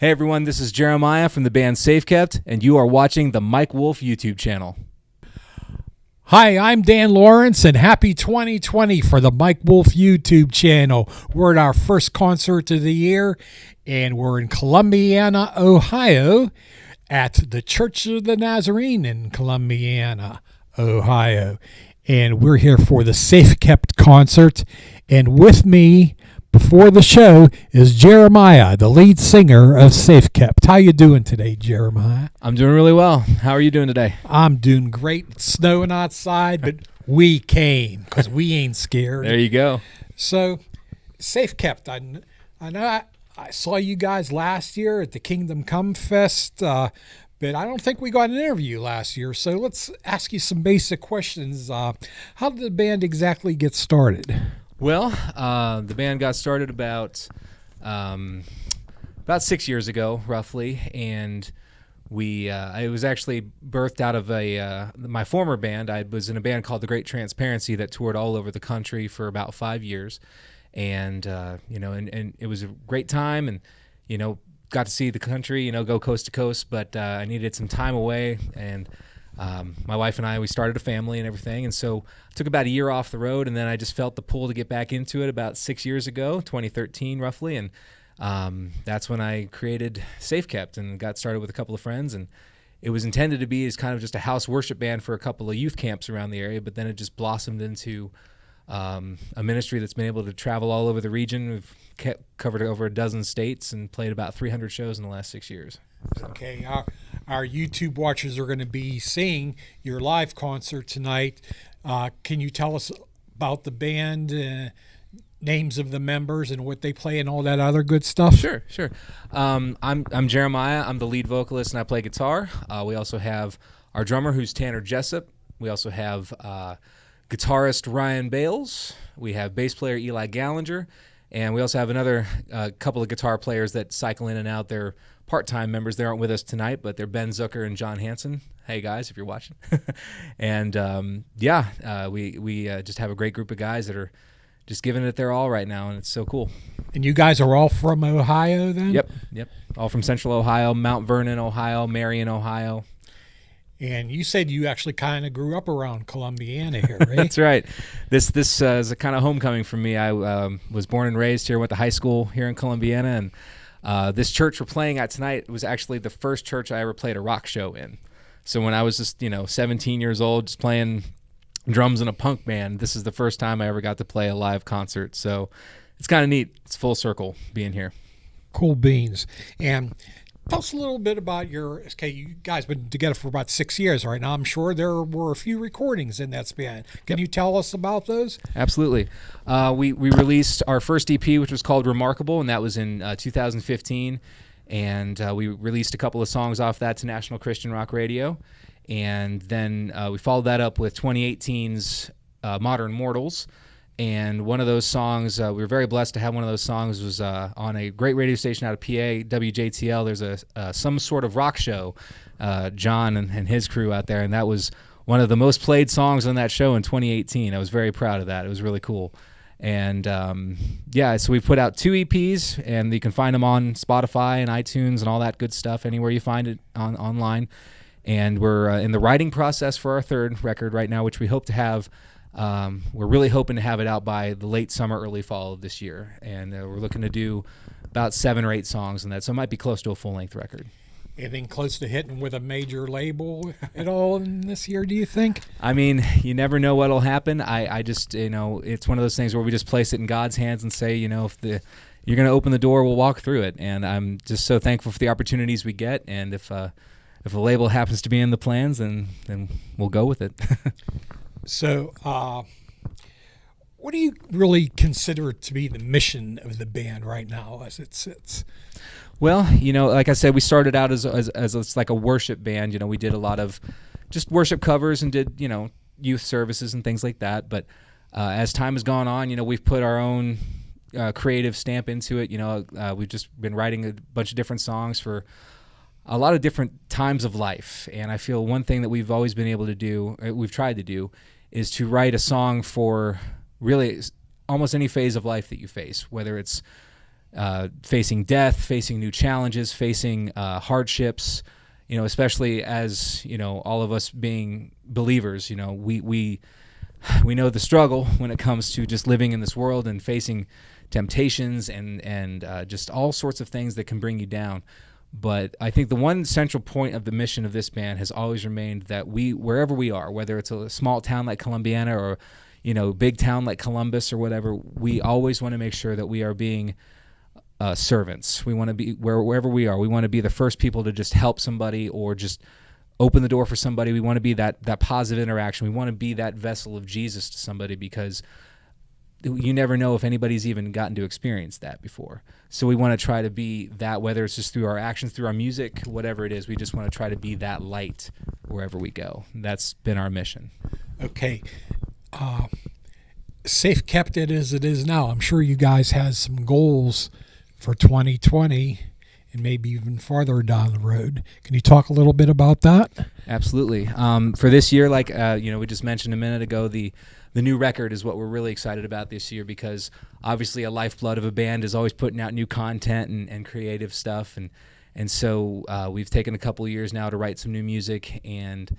Hey everyone, this is Jeremiah from the band Safekept, and you are watching the Mike Wolf YouTube channel. Hi, I'm Dan Lawrence, and happy 2020 for the Mike Wolf YouTube channel. We're at our first concert of the year, and we're in Columbiana, Ohio, at the Church of the Nazarene in Columbiana, Ohio. And we're here for the Safekept concert, and with me before the show is Jeremiah, the lead singer of Safekept. How you doing today, Jeremiah? I'm doing really well. How are you doing today? I'm doing great. It's snowing outside, but we came because we ain't scared. There you go. So, Safekept. I know I saw you guys last year at the Kingdom Come Fest, but I don't think we got an interview last year. So let's ask you some basic questions. How did the band exactly get started? Well, the band got started about 6 years ago, roughly, and it was actually birthed out of my former band. I was in a band called The Great Transparency that toured all over the country for about 5 years, and and it was a great time, and got to see the country, go coast to coast. But I needed some time away, and my wife and I, we started a family and everything, and so I took about a year off the road, and then I just felt the pull to get back into it about 6 years ago, 2013 roughly, and that's when I created Safekept and got started with a couple of friends. And it was intended to be as kind of just a house worship band for a couple of youth camps around the area, but then it just blossomed into a ministry that's been able to travel all over the region. We've covered over a dozen states and played about 300 shows in the last 6 years. So. Okay, our YouTube watchers are going to be seeing your live concert tonight. Can you tell us about the band, names of the members, and what they play, and all that other good stuff? Sure. I'm Jeremiah. I'm the lead vocalist, and I play guitar. We also have our drummer, who's Tanner Jessup. We also have guitarist Ryan Bales. We have bass player Eli Gallinger. And we also have another couple of guitar players that cycle in and out. They're part-time members. They aren't with us tonight, but they're Ben Zucker and John Hansen. Hey, guys, if you're watching. And, we just have a great group of guys that are just giving it their all right now, and it's so cool. And you guys are all from Ohio then? Yep. All from Central Ohio, Mount Vernon, Ohio, Marion, Ohio. And you said you actually kind of grew up around Columbiana here, right? That's right. This is a kind of homecoming for me. I was born and raised here, went to high school here in Columbiana, and this church we're playing at tonight was actually the first church I ever played a rock show in. So when I was just 17 years old, just playing drums in a punk band, this is the first time I ever got to play a live concert. So it's kind of neat. It's full circle being here. Cool beans. And tell us a little bit about you guys been together for about 6 years right now. I'm sure there were a few recordings in that span. Can you tell us about those? Absolutely. We released our first EP, which was called Remarkable, and that was in 2015. And we released a couple of songs off that to National Christian Rock Radio. And then we followed that up with 2018's Modern Mortals. And one of those songs, we were very blessed to have one of those songs, was on a great radio station out of PA, WJTL. There's some sort of rock show, John and his crew out there, and that was one of the most played songs on that show in 2018. I was very proud of that. It was really cool. And so we put out 2 EPs, and you can find them on Spotify and iTunes and all that good stuff, anywhere you find it online. And we're in the writing process for our third record right now, which we hope to have. We're really hoping to have it out by the late summer, early fall of this year. And we're looking to do about 7 or 8 songs in that. So it might be close to a full-length record. Anything close to hitting with a major label at all in this year, do you think? I mean, you never know what'll happen. I just, it's one of those things where we just place it in God's hands and say, if you're going to open the door, we'll walk through it. And I'm just so thankful for the opportunities we get. And if a label happens to be in the plans, then we'll go with it. So, what do you really consider to be the mission of the band right now as it sits? Well, like I said, we started out as like a worship band. We did a lot of just worship covers and did, youth services and things like that. But as time has gone on, we've put our own creative stamp into it. We've just been writing a bunch of different songs for a lot of different times of life. And I feel one thing that we've always been able to do, we've tried to do, is to write a song for really almost any phase of life that you face, whether it's facing death, facing new challenges, facing hardships. Especially as all of us being believers, we know the struggle when it comes to just living in this world and facing temptations and just all sorts of things that can bring you down. But I think the one central point of the mission of this band has always remained that wherever we are, whether it's a small town like Columbiana or big town like Columbus or whatever, we always want to make sure that we are being servants. We want to be wherever we are. We want to be the first people to just help somebody or just open the door for somebody. We want to be that positive interaction. We want to be that vessel of Jesus to somebody, because you never know if anybody's even gotten to experience that before. So we want to try to be that, whether it's just through our actions, through our music, whatever it is. We just want to try to be that light wherever we go. That's been our mission. Okay. Safekept it as it is now. I'm sure you guys have some goals for 2020 and maybe even farther down the road. Can you talk a little bit about that? Absolutely. For this year, like we just mentioned a minute ago, the new record is what we're really excited about this year, because obviously a lifeblood of a band is always putting out new content and creative stuff, and so we've taken a couple of years now to write some new music, and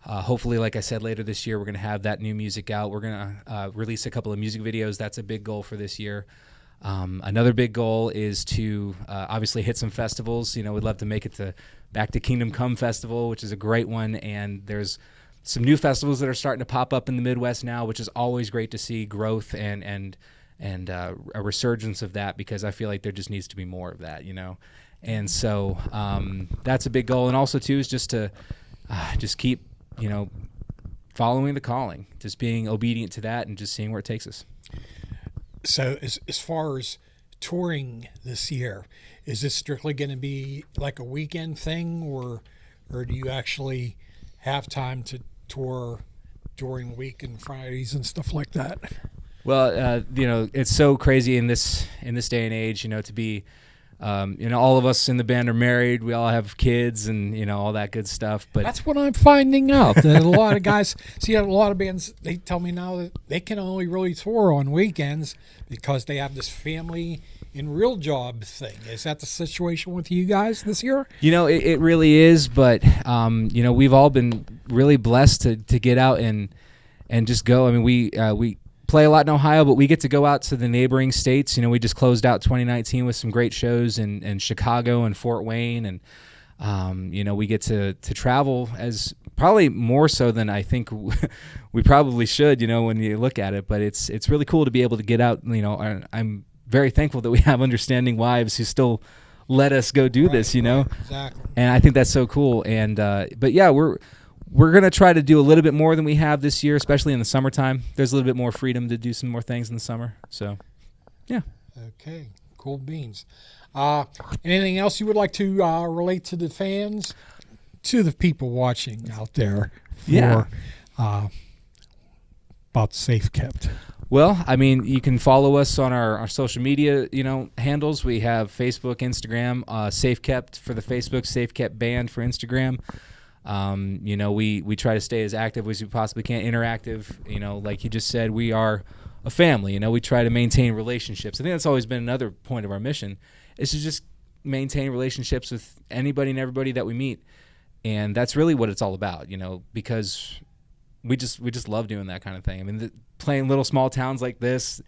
hopefully, like I said, later this year we're going to have that new music out. We're going to release a couple of music videos. That's a big goal for this year. Another big goal is to obviously hit some festivals. We'd love to make it back to Kingdom Come Festival, which is a great one, and there's some new festivals that are starting to pop up in the Midwest now, which is always great to see growth and a resurgence of that, because I feel like there just needs to be more of that, And so that's a big goal, and also too is just to just keep following the calling, just being obedient to that, and just seeing where it takes us. So as far as touring this year, is this strictly going to be like a weekend thing, or do you actually have time to tour during week and Fridays and stuff like that? Well, it's so crazy in this day and age, to be, all of us in the band are married. We all have kids and, all that good stuff. But that's what I'm finding out. That a lot of guys, see, a lot of bands, they tell me now that they can only really tour on weekends because they have this family and real job thing. Is that the situation with you guys this year? It really is. But, we've all been really blessed to get out and just go. I mean, we play a lot in Ohio, but we get to go out to the neighboring states. We just closed out 2019 with some great shows in Chicago and Fort Wayne, and we get to travel as probably more so than I think we probably should, when you look at it. But it's really cool to be able to get out. I'm very thankful that we have understanding wives who still let us go do this. Exactly. And I think that's so cool. And but yeah, we're going to try to do a little bit more than we have this year, especially in the summertime. There's a little bit more freedom to do some more things in the summer. So, yeah. Okay, cool beans. Anything else you would like to relate to the fans, to the people watching out there about Safekept? Well, I mean, you can follow us on our social media, handles. We have Facebook, Instagram, Safekept for the Facebook, Safekept Band for Instagram. We try to stay as active as we possibly can, interactive. Like you just said, we are a family. We try to maintain relationships. I think that's always been another point of our mission, is to just maintain relationships with anybody and everybody that we meet. And that's really what it's all about, because we just love doing that kind of thing. I mean, playing little small towns like this,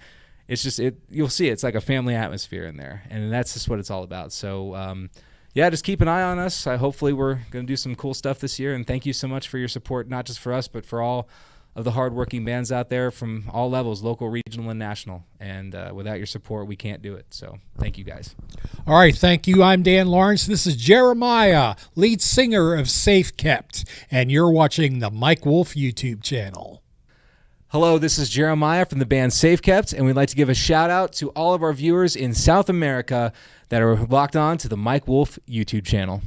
it's just, you'll see it's like a family atmosphere in there. And that's just what it's all about. So, just keep an eye on us. Hopefully we're going to do some cool stuff this year. And thank you so much for your support, not just for us, but for all of the hardworking bands out there from all levels, local, regional, and national. And without your support, we can't do it. So thank you, guys. All right. Thank you. I'm Dan Lawrence. This is Jeremiah, lead singer of Safekept. And you're watching the Mike Wolf YouTube channel. Hello, this is Jeremiah from the band Safekept, and we'd like to give a shout out to all of our viewers in South America that are locked on to the Mike Wolf YouTube channel.